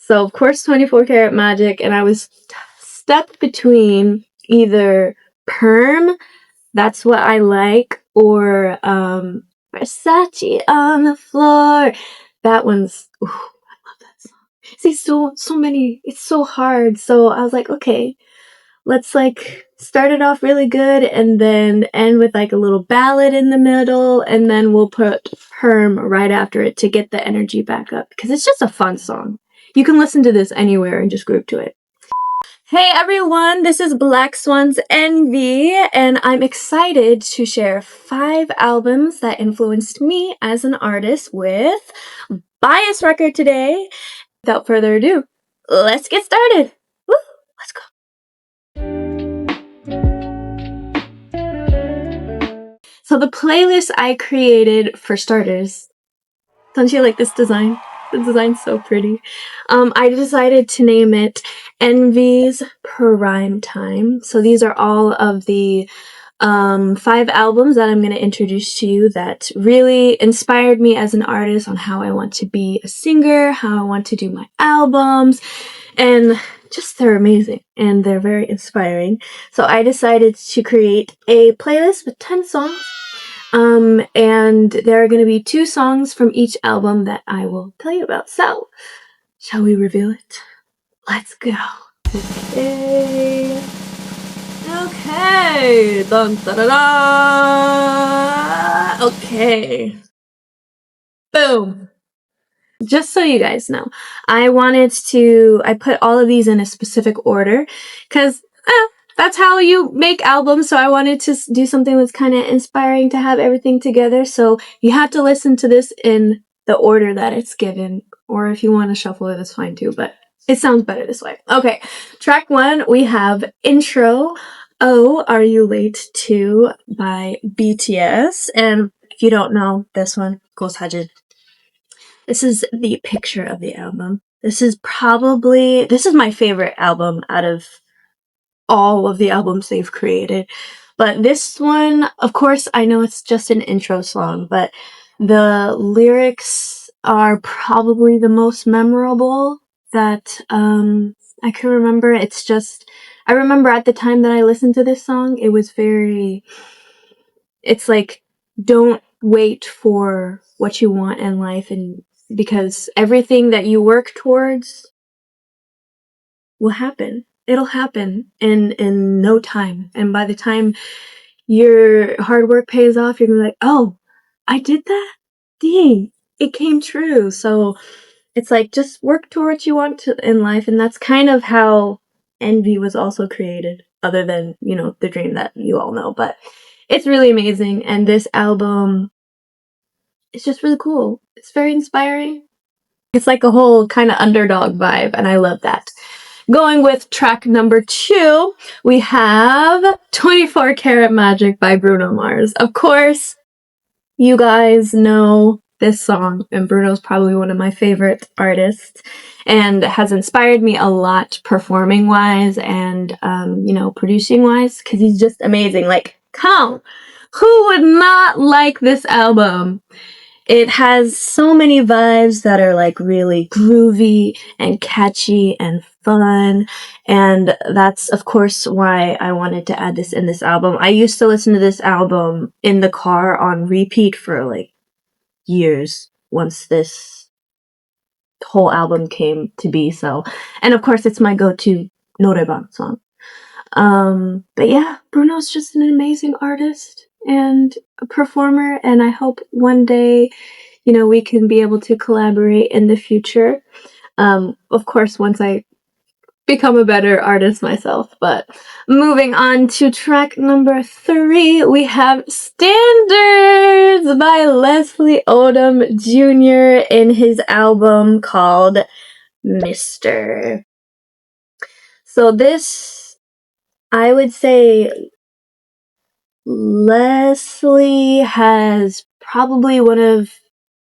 So of course 24 Karat Magic, and I was stuck between either Perm, That's What I Like, or Versace on the Floor. That one's, ooh, I love that song. See, so many, it's so hard. So I was like, okay, let's like start it off really good and then end with like a little ballad in the middle, and then we'll put Perm right after it to get the energy back up, because it's just a fun song. You can listen to this anywhere and just group to it. Hey everyone, this is Black Swan's NVee, and I'm excited to share 5 albums that influenced me as an artist with Bias Record today. Without further ado, let's get started. Woo, let's go. So the playlist I created, for starters, don't you like this design? The design's so pretty. I decided to name it NVee's Prime Time. So these are all of the 5 albums that I'm going to introduce to you that really inspired me as an artist on how I want to be a singer, how I want to do my albums, and just they're amazing and they're very inspiring. So I decided to create a playlist with 10 songs. And there are going to be 2 songs from each album that I will tell you about. So, shall we reveal it? Let's go. Okay. Dun, da, da, da. Okay. Boom. Just so you guys know, I put all of these in a specific order because that's how you make albums, so I wanted to do something that's kind of inspiring to have everything together. So you have to listen to this in the order that it's given, or if you want to shuffle it, that's fine too, but it sounds better this way. Okay, track 1, we have Intro, Oh, Are You Late To by BTS, and if you don't know this one, 고사진. This is the picture of the album. This is my favorite album out of all of the albums they've created. But this one, of course, I know it's just an intro song, but the lyrics are probably the most memorable that I can remember. It's just, I remember at the time that I listened to this song, it's like, don't wait for what you want in life, and because everything that you work towards will happen. It'll happen in no time. And by the time your hard work pays off, you're gonna be like, oh, I did that? Dang, it came true. So it's like, just work towards what you want to in life. And that's kind of how NVee was also created, other than, you know, the dream that you all know. But it's really amazing. And this album is just really cool. It's very inspiring. It's like a whole kind of underdog vibe, and I love that. Going with track number 2, we have 24 Karat Magic by Bruno Mars. Of course, you guys know this song, and Bruno's probably one of my favorite artists, and has inspired me a lot performing-wise and, you know, producing-wise, because he's just amazing. Like, come on, who would not like this album? It has so many vibes that are like really groovy and catchy and fun, and that's of course why I wanted to add this in this album. I used to listen to this album in the car on repeat for like years once this whole album came to be. So, and of course it's my go-to 노래방 song. But yeah, Bruno's just an amazing artist and a performer, and I hope one day, you know, we can be able to collaborate in the future. Of course, once I become a better artist myself. But moving on to track number 3, we have Standards by Leslie Odom Jr. in his album called Mr. So this, I would say, Leslie has probably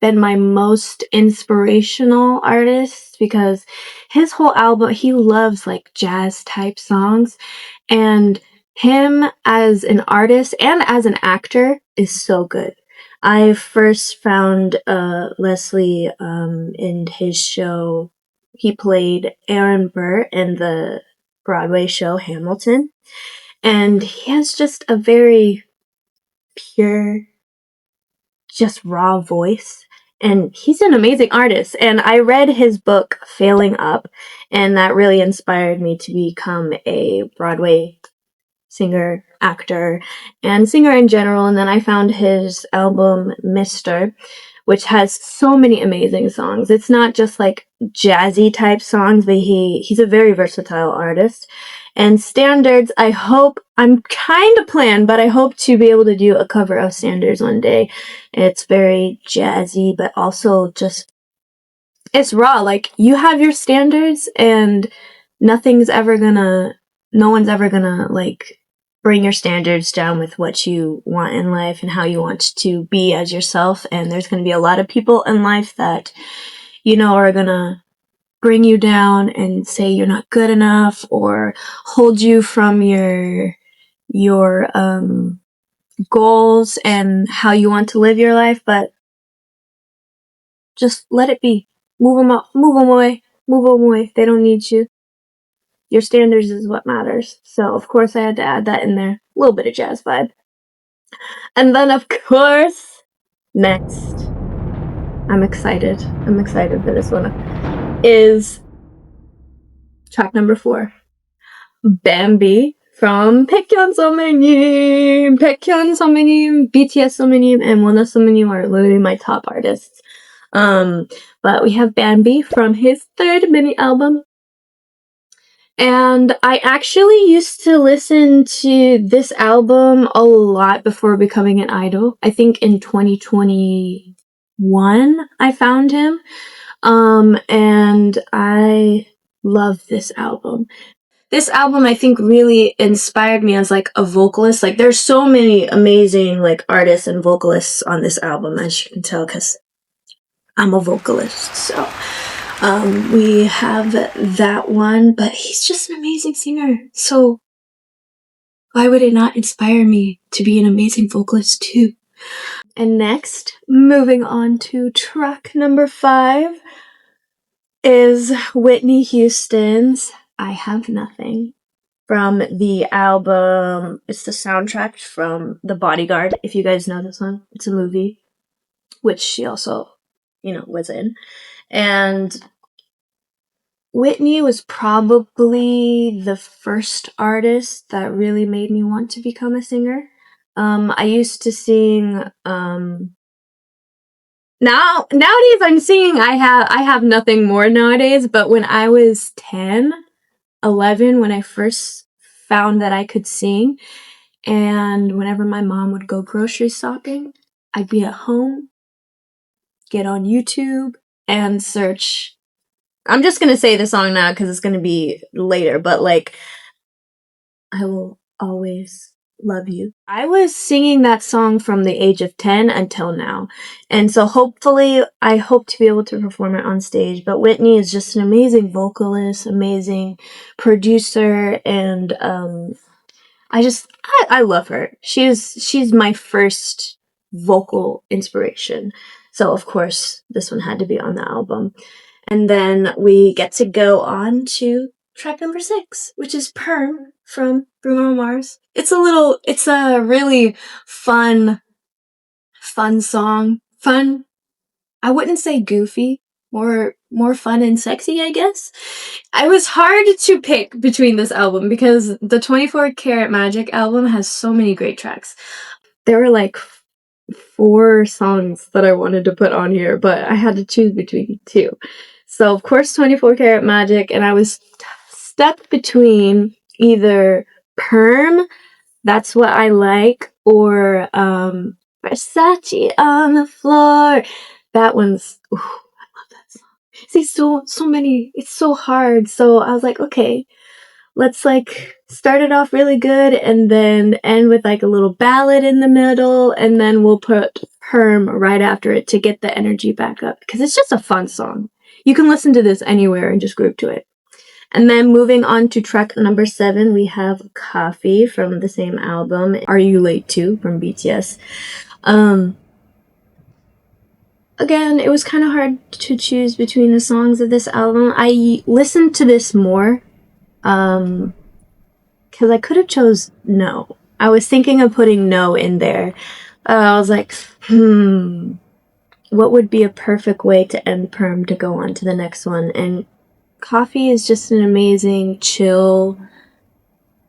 been my most inspirational artist, because his whole album, he loves like jazz type songs, and him as an artist and as an actor is so good. I first found Leslie in his show He played Aaron Burr in the Broadway show Hamilton. And he has just a very pure, just raw voice. And he's an amazing artist. And I read his book, Failing Up, and that really inspired me to become a Broadway singer, actor, and singer in general. And then I found his album, Mr., which has so many amazing songs. It's not just like jazzy type songs, but he's a very versatile artist. And Standards, I hope, I'm kind of planned, but I hope to be able to do a cover of Standards one day. It's very jazzy, but also just, it's raw. Like, you have your standards and no one's ever gonna, like, bring your standards down with what you want in life and how you want to be as yourself. And there's going to be a lot of people in life that, you know, are going to bring you down and say you're not good enough or hold you from your goals and how you want to live your life. But just let it be. Move them up, move them away, move them away. They don't need you. Your standards is what matters. So, of course, I had to add that in there. A little bit of jazz vibe. And then, of course, next, I'm excited for this one, is track number 4. Bambi from Baekhyun 선배님. Baekhyun 선배님, BTS 선배님, and Wona 선배님 are literally my top artists. But we have Bambi from his 3rd mini album. And I actually used to listen to this album a lot before becoming an idol. I think in 2021 I found him. And I love this album. This album, I think, really inspired me as, like, a vocalist. Like, there's so many amazing, like, artists and vocalists on this album, as you can tell, because I'm a vocalist, so... we have that one, but he's just an amazing singer. So why would it not inspire me to be an amazing vocalist too? And next, moving on to track number 5, is Whitney Houston's I Have Nothing from the album. It's the soundtrack from The Bodyguard, if you guys know this one. It's a movie, which she also, you know, was in. And Whitney was probably the first artist that really made me want to become a singer. I used to sing, nowadays I'm singing I have nothing more nowadays, but when I was 10, 11, when I first found that I could sing, and whenever my mom would go grocery shopping, I'd be at home, get on YouTube, and search. I'm just gonna say the song now because it's gonna be later, but like, I will always love you. I was singing that song from the age of 10 until now. And so hopefully, I hope to be able to perform it on stage. But Whitney is just an amazing vocalist, amazing producer, and I love her. She's my first vocal inspiration. So of course, this one had to be on the album. And then we get to go on to track number 6, which is Perm from Bruno Mars. It's a really fun song. Fun. I wouldn't say goofy. More fun and sexy, I guess. It was hard to pick between this album because the 24 Karat Magic album has so many great tracks. There were like 4 songs that I wanted to put on here, but I had to choose between 2. So, of course, 24 Karat Magic, and I was stuck between either Perm, That's What I Like, or Versace on the Floor. That one's, ooh, I love that song. See, so many, it's so hard. So I was like, okay, let's like start it off really good and then end with like a little ballad in the middle, and then we'll put Perm right after it to get the energy back up, because it's just a fun song. You can listen to this anywhere and just group to it. And then moving on to track number 7, we have Coffee from the same album, Are You Late Too from BTS. again, it was kind of hard to choose between the songs of this album. I listened to this more, because I could have chose No. I was thinking of putting No in there. I was like, what would be a perfect way to end Perm to go on to the next one? And Coffee is just an amazing, chill,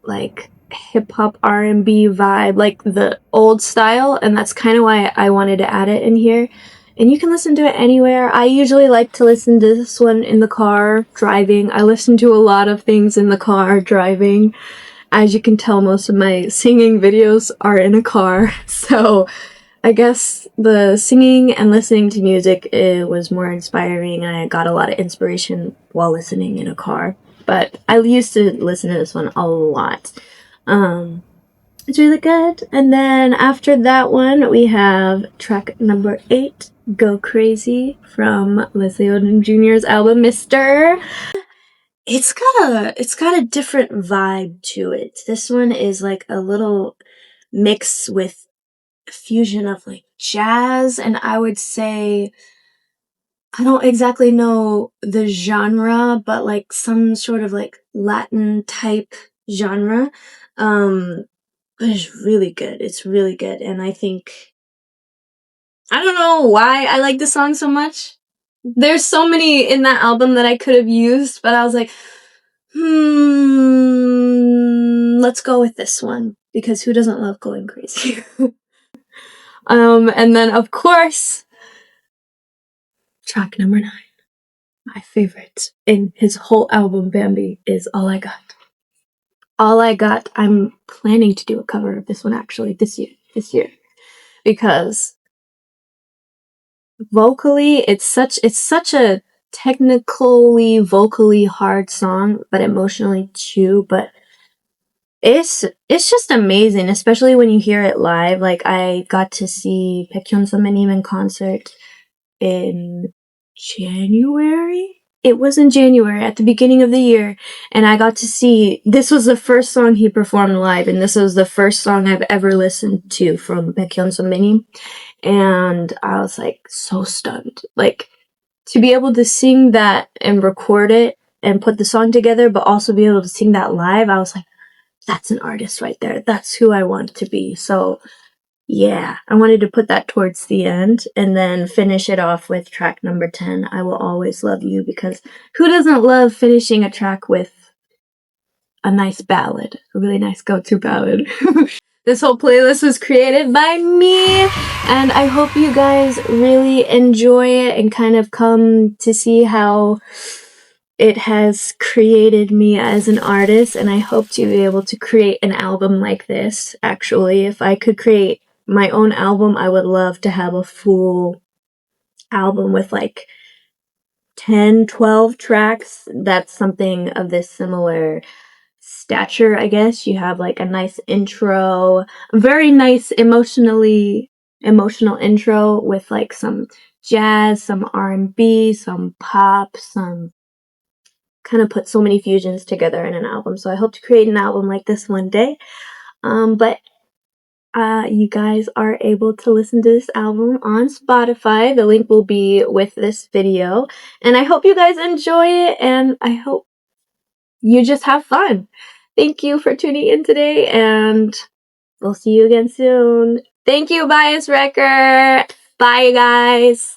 like, hip-hop R&B vibe, like the old style, and that's kind of why I wanted to add it in here. And you can listen to it anywhere. I usually like to listen to this one in the car, driving. I listen to a lot of things in the car, driving. As you can tell, most of my singing videos are in a car, so I guess the singing and listening to music, it was more inspiring, and I got a lot of inspiration while listening in a car. But I used to listen to this one a lot. It's really good. And then after that one, we have track number 8, Go Crazy, from Leslie Odom Jr.'s album, Mr. It's got a different vibe to it. This one is like a little mix with a fusion of like jazz, and I would say, I don't exactly know the genre, but like some sort of like Latin type genre. But it's really good. It's really good. And I think, I don't know why I like this song so much. There's so many in that album that I could have used, but I was like, let's go with this one, because who doesn't love going crazy? And then of course, track number 9, my favorite in his whole album, Bambi, is All I Got. All I Got. I'm planning to do a cover of this one actually this year, because vocally, it's such a technically, vocally hard song, but emotionally too. But it's just amazing, especially when you hear it live. Like, I got to see Baekhyun Sungmin in concert in January. It was in January, at the beginning of the year, and I got to see, this was the first song he performed live, and this was the first song I've ever listened to from Baekhyun Sungmin. And I was like so stunned. Like, to be able to sing that and record it and put the song together, but also be able to sing that live, I was like, that's an artist right there. That's who I want to be. So yeah, I wanted to put that towards the end and then finish it off with track number 10, I Will Always Love You, because who doesn't love finishing a track with a nice ballad, a really nice go-to ballad? This whole playlist was created by me, and I hope you guys really enjoy it and kind of come to see how it has created me as an artist, and I hope to be able to create an album like this. Actually, if I could create my own album, I would love to have a full album with like 10, 12 tracks. That's something of this similar stature, I guess. You have like a nice intro, very nice emotional intro with like some jazz, some R&B, some pop, some kind of put so many fusions together in an album. So I hope to create an album like this one day. But you guys are able to listen to this album on Spotify. The link will be with this video. And I hope you guys enjoy it, and I hope you just have fun. Thank you for tuning in today, and we'll see you again soon. Thank you, Bias Wrecker. Bye, guys.